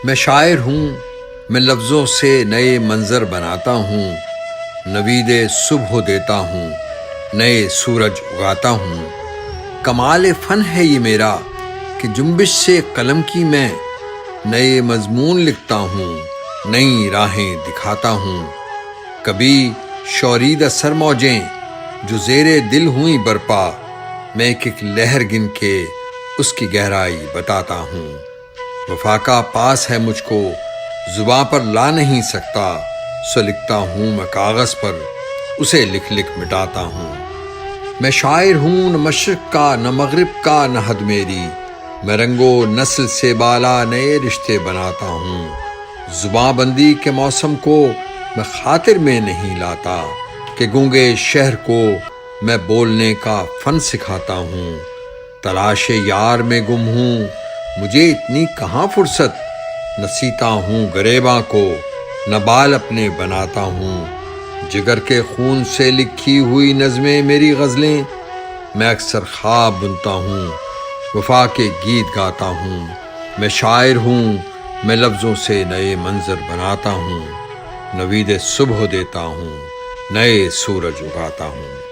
میں شاعر ہوں، میں لفظوں سے نئے منظر بناتا ہوں، نوید صبح دیتا ہوں، نئے سورج اگاتا ہوں۔ کمال فن ہے یہ میرا کہ جنبش سے قلم کی میں نئے مضمون لکھتا ہوں، نئی راہیں دکھاتا ہوں۔ کبھی شوریدہ سر موجیں جو زیر دل ہوئیں برپا، میں ایک لہر گن کے اس کی گہرائی بتاتا ہوں۔ وفا کا پاس ہے مجھ کو زباں پر لا نہیں سکتا، سو لکھتا ہوں میں کاغذ پر، اسے لکھ لکھ مٹاتا ہوں۔ میں شاعر ہوں، نہ مشرق کا نہ مغرب کا نہ حد میری، میں رنگ و نسل سے بالا نئے رشتے بناتا ہوں۔ زباں بندی کے موسم کو میں خاطر میں نہیں لاتا، کہ گونگے شہر کو میں بولنے کا فن سکھاتا ہوں۔ تلاش یار میں گم ہوں، مجھے اتنی کہاں فرصت، نہ سیتا ہوں گریباں کو، نہ بال اپنے بناتا ہوں۔ جگر کے خون سے لکھی ہوئی نظمیں میری غزلیں، میں اکثر خواب بنتا ہوں، وفا کے گیت گاتا ہوں۔ میں شاعر ہوں، میں لفظوں سے نئے منظر بناتا ہوں، نوید صبح دیتا ہوں، نئے سورج اگاتا ہوں۔